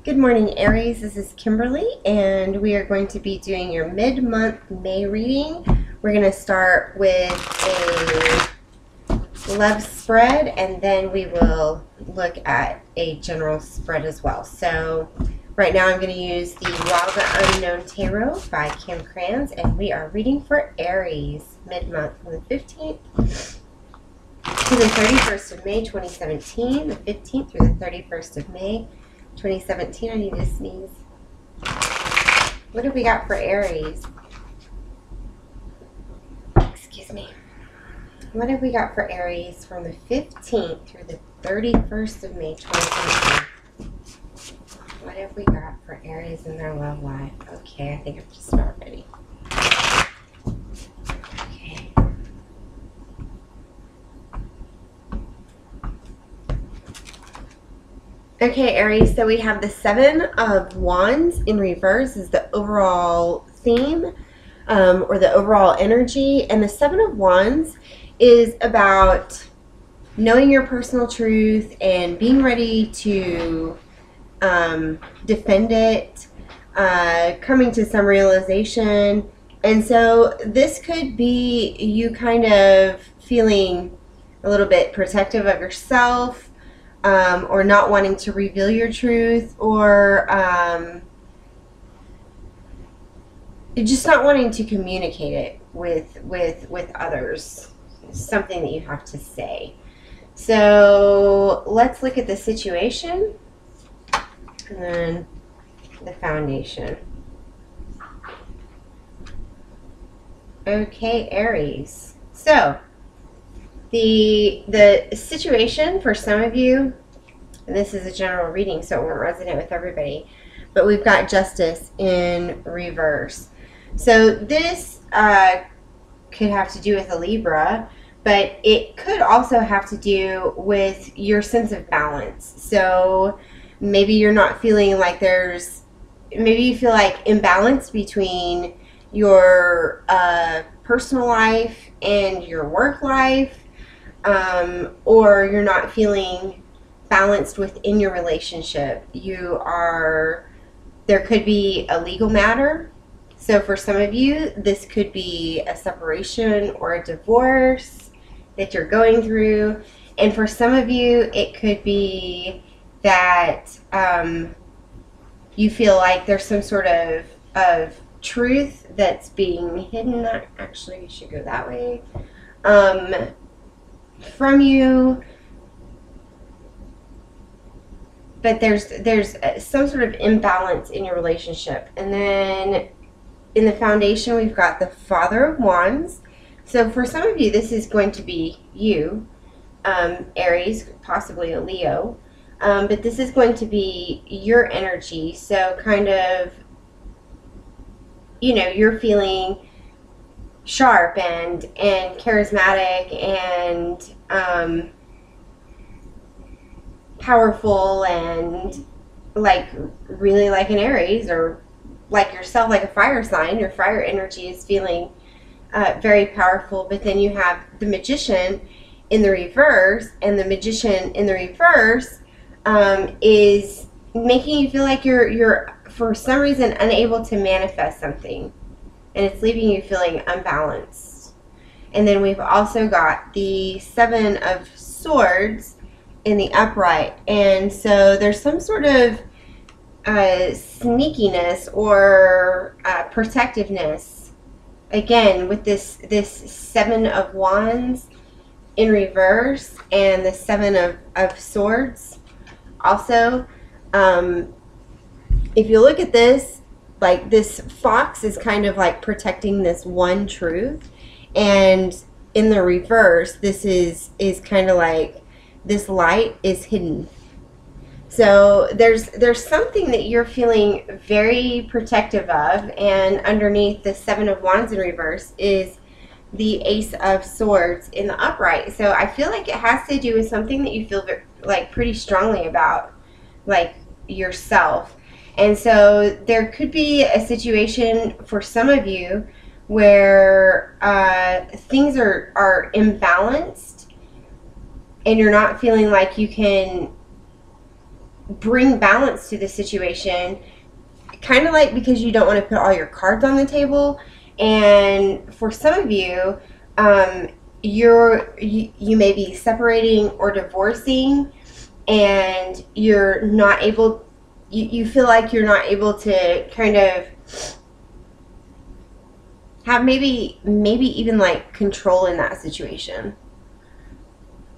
Good morning, Aries. This is Kimberly, and we are going to be doing your mid-month May reading. We're going to start with a love spread, and then we will look at a general spread as well. So right now I'm going to use the Wild the Unknown Tarot by Kim Krans, and we are reading for Aries mid-month from the 15th to the 31st of May 2017, the 15th through the 31st of May 2017. I need to sneeze. What have we got for Aries? Excuse me. What have we got for Aries from the 15th through the 31st of May 2017? What have we got for Aries in their love life? Okay, I think I'm just about ready. Okay. Okay, Aries, so we have the Seven of Wands in reverse is the overall theme or the overall energy. And the Seven of Wands is about knowing your personal truth and being ready to defend it, coming to some realization. And so this could be you kind of feeling a little bit protective of yourself, or not wanting to reveal your truth, or just not wanting to communicate it with others. It's something that you have to say. So let's look at the situation and then the foundation. Okay, Aries. So the situation for some of you, and this is a general reading so it won't resonate with everybody, but we've got Justice in reverse. So this could have to do with a Libra, but it could also have to do with your sense of balance. So maybe you're not feeling like maybe you feel like imbalance between your personal life and your work life. Or you're not feeling balanced within your relationship. There could be a legal matter. So for some of you, this could be a separation or a divorce that you're going through. And for some of you, it could be that you feel like there's some sort of truth that's being hidden. Actually, we should go that way. From you, but there's some sort of imbalance in your relationship. And then in the foundation, we've got the Father of Wands. So for some of you, this is going to be you, Aries, possibly a Leo, but this is going to be your energy. So kind of, you're feeling sharp and charismatic and powerful and really like an Aries, or like yourself, like a fire sign. Your fire energy is feeling very powerful. But then you have the Magician in the reverse, and the Magician in the reverse is making you feel like you're for some reason unable to manifest something. And it's leaving you feeling unbalanced. And then we've also got the Seven of Swords in the upright. And so there's some sort of sneakiness or protectiveness. Again, with this Seven of Wands in reverse and the Seven of Swords. Also, if you look at this, like this fox is kind of like protecting this one truth, and in the reverse, this is kind of like this light is hidden. So there's something that you're feeling very protective of, and underneath the Seven of Wands in reverse is the Ace of Swords in the upright. So I feel like it has to do with something that you feel like pretty strongly about, like yourself. And so there could be a situation for some of you where things are imbalanced and you're not feeling like you can bring balance to the situation, kind of like because you don't want to put all your cards on the table. And for some of you, you may be separating or divorcing, and you're not able, you feel like you're not able to kind of have maybe even like control in that situation.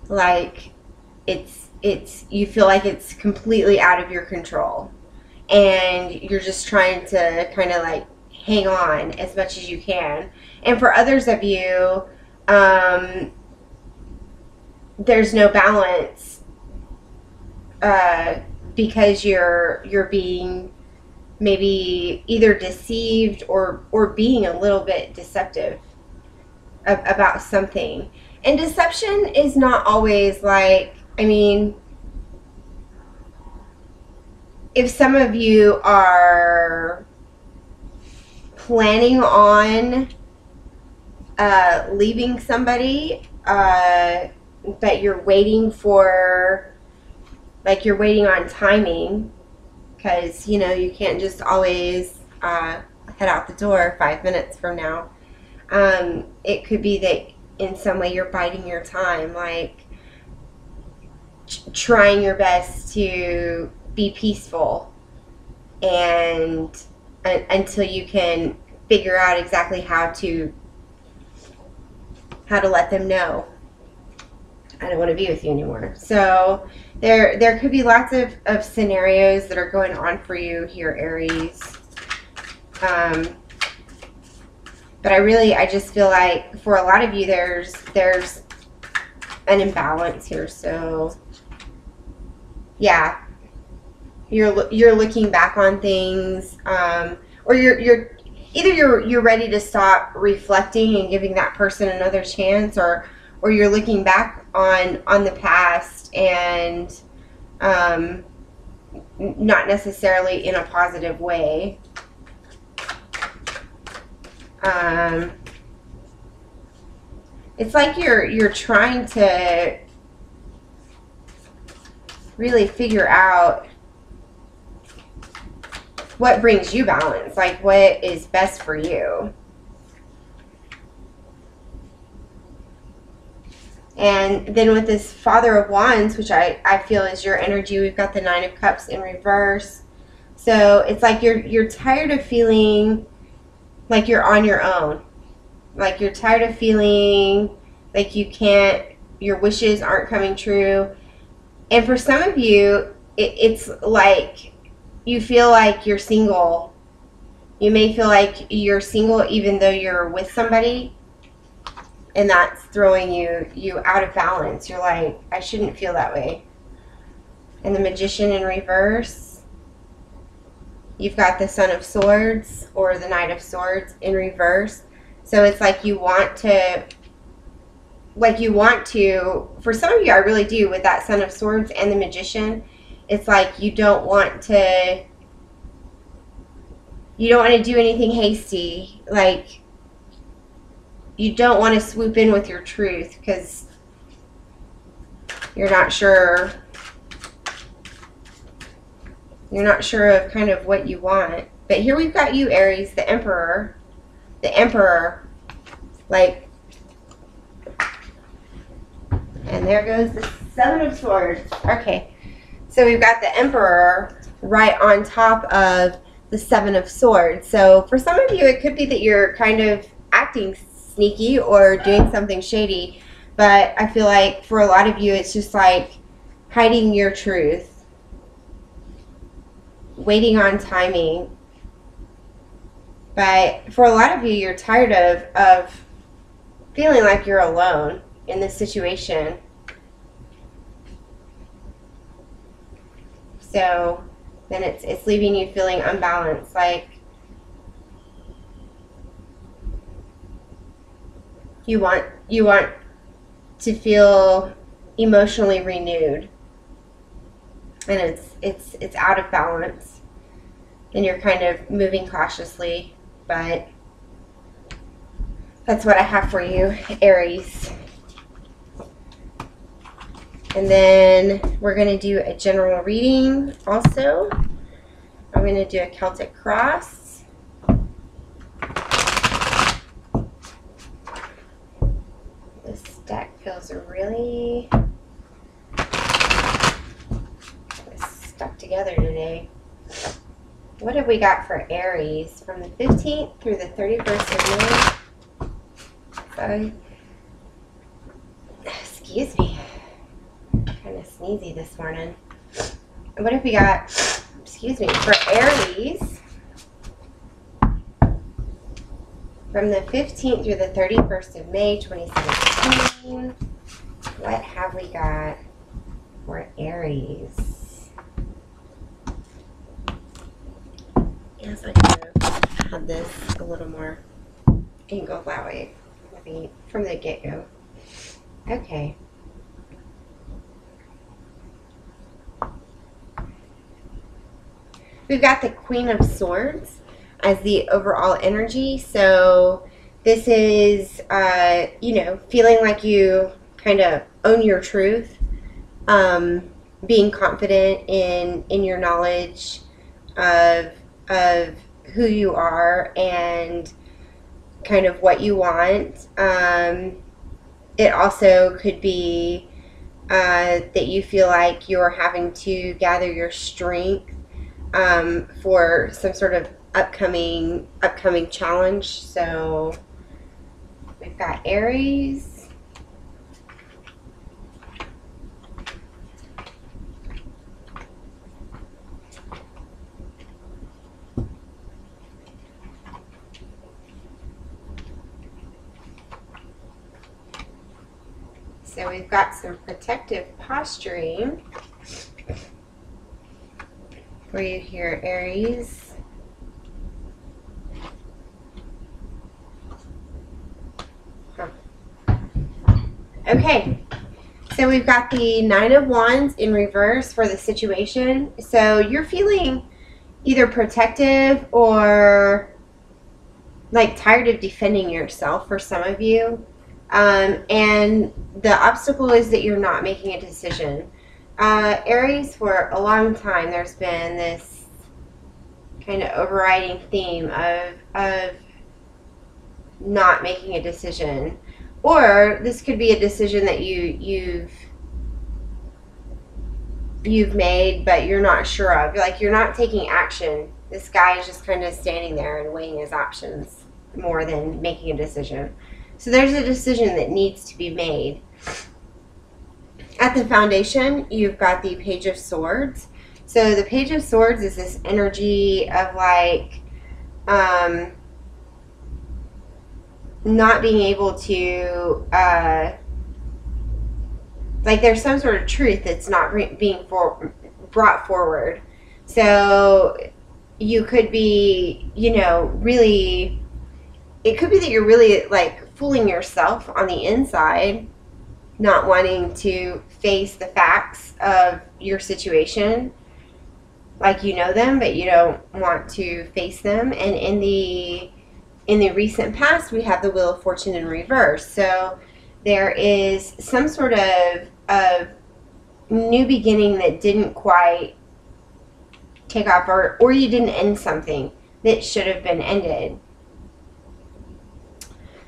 Like it's you feel like it's completely out of your control, and you're just trying to kind of like hang on as much as you can. And for others of you, there's no balance because you're being maybe either deceived or being a little bit deceptive about something. And deception is not always like, I mean, if some of you are planning on leaving somebody, but you're waiting for, like, you're waiting on timing, because, you know, you can't just always head out the door 5 minutes from now. It could be that in some way you're biding your time, like trying your best to be peaceful, and until you can figure out exactly how to let them know, I don't want to be with you anymore. So there could be lots of scenarios that are going on for you here, Aries. But I just feel like for a lot of you, there's an imbalance here. So yeah, you're looking back on things, or you're either you're ready to stop reflecting and giving that person another chance, or you're looking back on the past and not necessarily in a positive way. It's like you're trying to really figure out what brings you balance, like what is best for you. And then with this Father of Wands, which I feel is your energy, we've got the Nine of Cups in reverse. So it's like you're tired of feeling like you're on your own. Like you're tired of feeling like you can't, your wishes aren't coming true. And for some of you, it's like you feel like you're single. You may feel like you're single even though you're with somebody, and that's throwing you out of balance. You're like, I shouldn't feel that way. And the Magician in reverse, you've got the Son of Swords or the Knight of Swords in reverse. So it's like you want to, for some of you, I really do, with that Son of Swords and the Magician, it's like you don't want to do anything hasty. Like, you don't want to swoop in with your truth because you're not sure of kind of what you want. But here we've got you, Aries, the Emperor. The Emperor, like, and there goes the Seven of Swords. Okay, so we've got the Emperor right on top of the Seven of Swords. So for some of you, it could be that you're kind of acting sneaky or doing something shady, but I feel like for a lot of you, it's just like hiding your truth, waiting on timing. But for a lot of you, you're tired of feeling like you're alone in this situation. So then it's leaving you feeling unbalanced, like you want to feel emotionally renewed, and it's out of balance, and you're kind of moving cautiously. But that's what I have for you, Aries. And then we're going to do a general reading also. I'm going to do a Celtic cross. This deck feels really stuck together today. What have we got for Aries from the 15th through the 31st of May? Excuse me. Kind of sneezy this morning. What have we got, excuse me, for Aries from the 15th through the 31st of May 2017? What have we got for Aries? Yes, I could have had this a little more angled that way, maybe from the get-go. Okay. We've got the Queen of Swords as the overall energy. So this is, you know, feeling like you kind of own your truth, being confident in your knowledge of who you are and kind of what you want. It also could be that you feel like you're having to gather your strength for some sort of upcoming challenge. So we've got Aries. So we've got some protective posturing for you here, Aries. Okay, so we've got the Nine of Wands in reverse for the situation. So you're feeling either protective or like tired of defending yourself for some of you. And the obstacle is that you're not making a decision. Aries, for a long time, there's been this kind of overriding theme of not making a decision. Or this could be a decision that you've made, but you're not sure of. Like, you're not taking action. This guy is just kind of standing there and weighing his options more than making a decision. So there's a decision that needs to be made. At the foundation, you've got the Page of Swords. So the Page of Swords is this energy of like not being able to like there's some sort of truth that's not being brought forward. So you could be, you know, really, it could be that you're really like fooling yourself on the inside, not wanting to face the facts of your situation, like you know them, but you don't want to face them. And in the recent past, we have the Wheel of Fortune in reverse. So there is some sort of new beginning that didn't quite take off, or you didn't end something that should have been ended.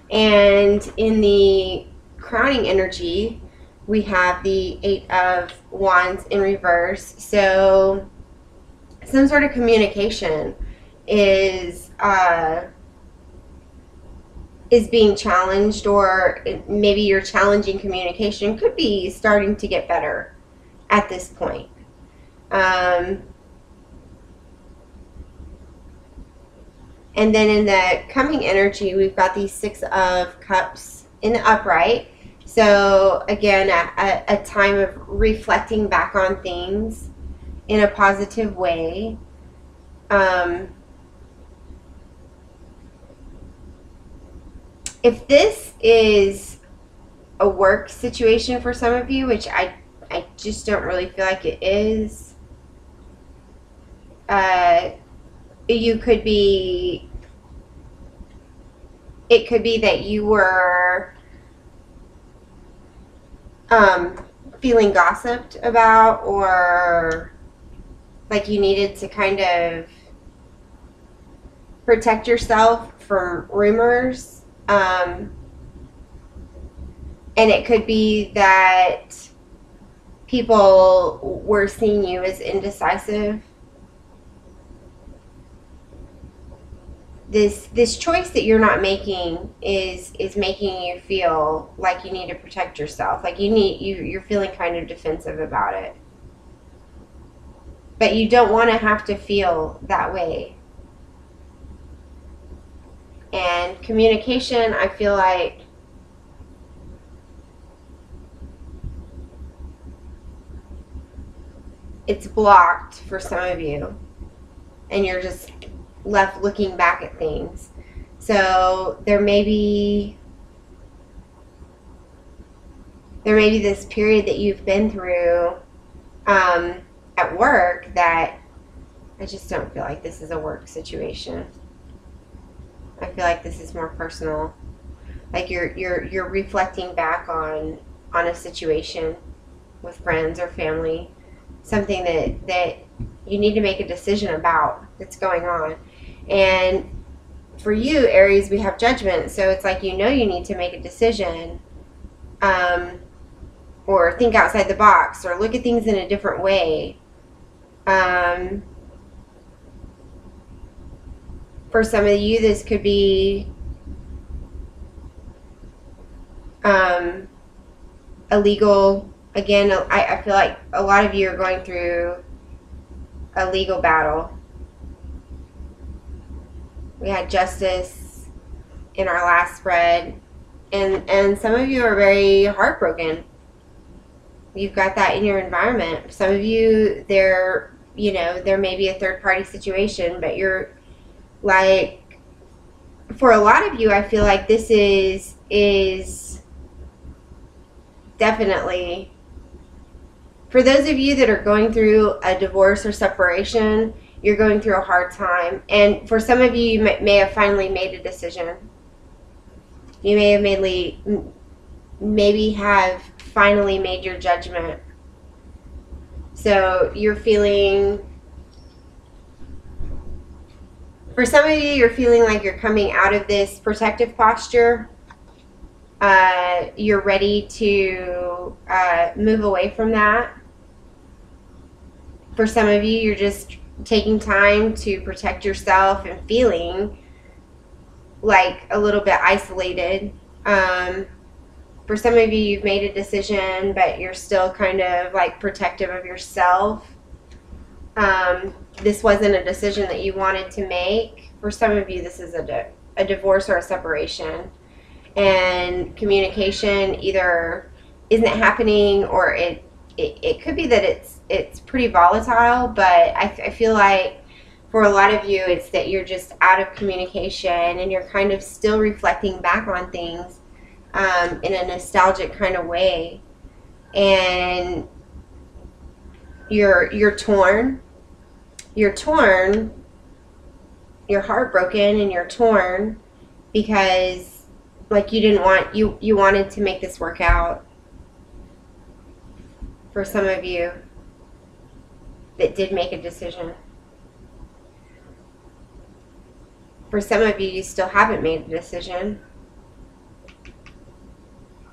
And in the crowning energy, we have the Eight of Wands in reverse. So some sort of communication is being challenged, or maybe your challenging communication could be starting to get better at this point. And then in the coming energy, we've got these Six of Cups in the upright. So again, a time of reflecting back on things in a positive way. If this is a work situation for some of you, which I just don't really feel like it is, you could be, it could be that you were feeling gossiped about, or like you needed to kind of protect yourself from rumors. And it could be that people were seeing you as indecisive. This choice that you're not making is making you feel like you need to protect yourself, like you're feeling kind of defensive about it. But you don't want to have to feel that way. And communication, I feel like it's blocked for some of you, and you're just left looking back at things. So there may be this period that you've been through at work that I just don't feel like this is a work situation. I feel like this is more personal. Like you're reflecting back on a situation with friends or family, something that you need to make a decision about that's going on. And for you, Aries, we have judgment, so it's like you need to make a decision, or think outside the box, or look at things in a different way. For some of you, this could be a legal, again, I feel like a lot of you are going through a legal battle. We had justice in our last spread, and some of you are very heartbroken. You've got that in your environment. Some of you, there may be a third-party situation, but you're like, for a lot of you, I feel like this is definitely, for those of you that are going through a divorce or separation, you're going through a hard time. And for some of you, you may have finally made a decision. You may have maybe have finally made your judgment. So you're feeling, for some of you, you're feeling like you're coming out of this protective posture. You're ready to move away from that. For some of you, you're just taking time to protect yourself and feeling like a little bit isolated. For some of you, you've made a decision, but you're still kind of like protective of yourself. This wasn't a decision that you wanted to make. For some of you, this is a divorce or a separation. And communication either isn't happening, or it could be that it's pretty volatile, but I feel like for a lot of you, it's that you're just out of communication, and you're kind of still reflecting back on things in a nostalgic kind of way, and you're torn, you're heartbroken, and you're torn because like you wanted to make this work out. For some of you that did make a decision. For some of you, you still haven't made a decision.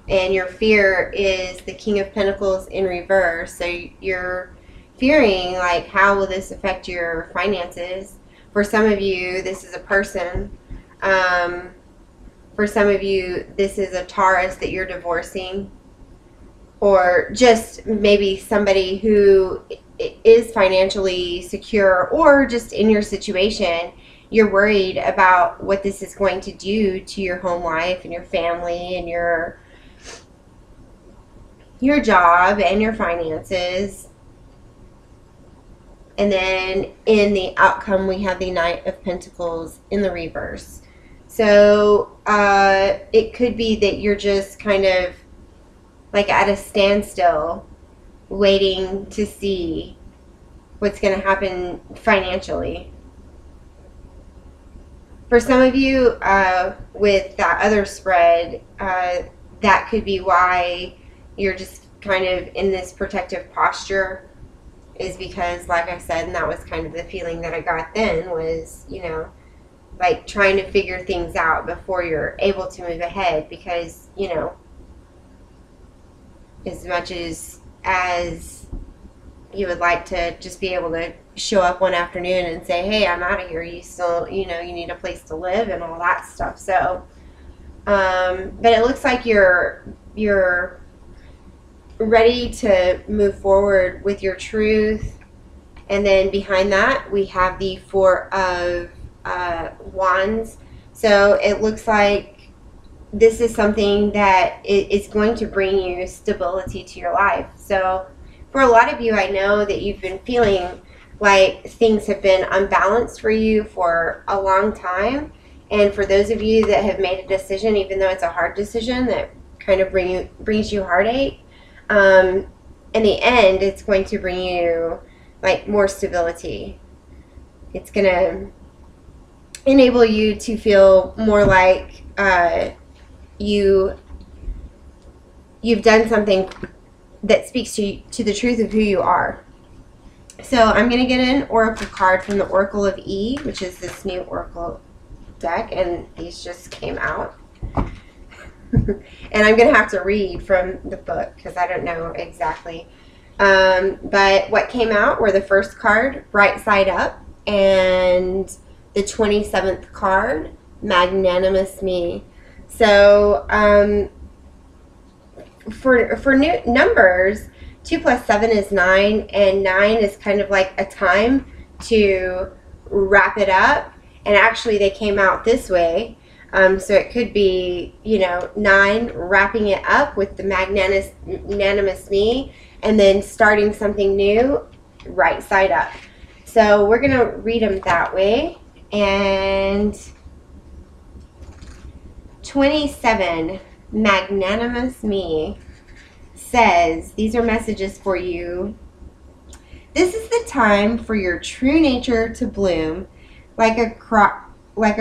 And your fear is the King of Pentacles in reverse. So you're fearing, like, how will this affect your finances? For some of you, this is a person. For some of you, this is a Taurus that you're divorcing. Or just maybe somebody who is financially secure, or just in your situation, you're worried about what this is going to do to your home life and your family and your job and your finances. And then in the outcome, we have the Knight of Pentacles in the reverse. So it could be that you're just kind of like at a standstill, waiting to see what's going to happen financially. For some of you, with that other spread, that could be why you're just kind of in this protective posture is because, like I said, and that was kind of the feeling that I got then, was, you know, like trying to figure things out before you're able to move ahead. Because, you know, as much as you would like to just be able to show up one afternoon and say, hey, I'm out of here, you still, you know, you need a place to live and all that stuff. So but it looks like you're ready to move forward with your truth. And then behind that we have the Four of Wands. So it looks like this is something that is going to bring you stability to your life. So for a lot of you, I know that you've been feeling like things have been unbalanced for you for a long time. And for those of you that have made a decision, even though it's a hard decision that kind of brings you heartache, in the end, it's going to bring you like more stability. It's going to enable you to feel more like you've done something that speaks to the truth of who you are. So I'm going to get an oracle card from the Oracle of E, which is this new oracle deck, and these just came out. And I'm going to have to read from the book because I don't know exactly. But what came out were the first card, Bright Side Up, and the 27th card, Magnanimous Me. So for new numbers, 2 + 7 is 9, and 9 is kind of like a time to wrap it up. And actually they came out this way. So it could be, you know, 9, wrapping it up with the magnanimous me, and then starting something new, right side up. So we're going to read them that way. And 27, magnanimous me, says, these are messages for you. This is the time for your true nature to bloom like a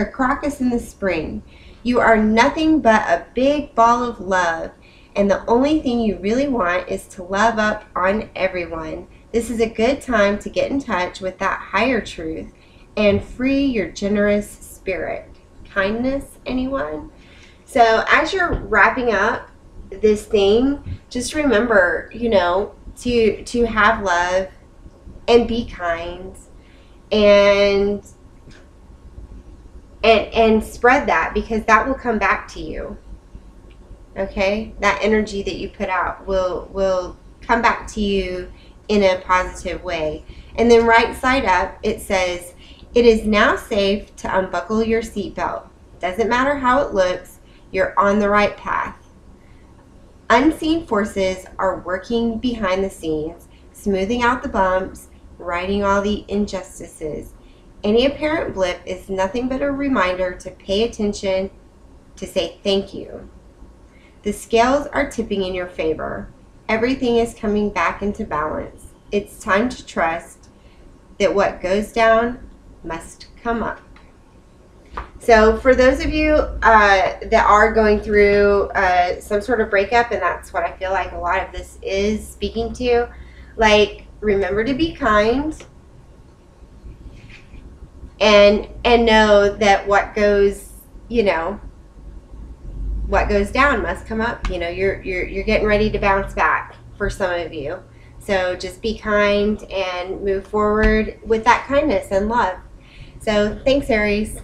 crocus in the spring. You are nothing but a big ball of love, and the only thing you really want is to love up on everyone. This is a good time to get in touch with that higher truth and free your generous spirit. Kindness, anyone? So as you're wrapping up this thing, just remember, you know, to have love and be kind and spread that, because that will come back to you. Okay, that energy that you put out will come back to you in a positive way. And then right side up, it says, it is now safe to unbuckle your seatbelt. Doesn't matter how it looks, you're on the right path. Unseen forces are working behind the scenes, smoothing out the bumps, righting all the injustices. Any apparent blip is nothing but a reminder to pay attention, to say thank you. The scales are tipping in your favor. Everything is coming back into balance. It's time to trust that what goes down must come up. So for those of you that are going through some sort of breakup, and that's what I feel like a lot of this is speaking to, like, remember to be kind and know that what goes, you know, what goes down must come up. You know, you're getting ready to bounce back for some of you. So just be kind and move forward with that kindness and love. So thanks, Aries.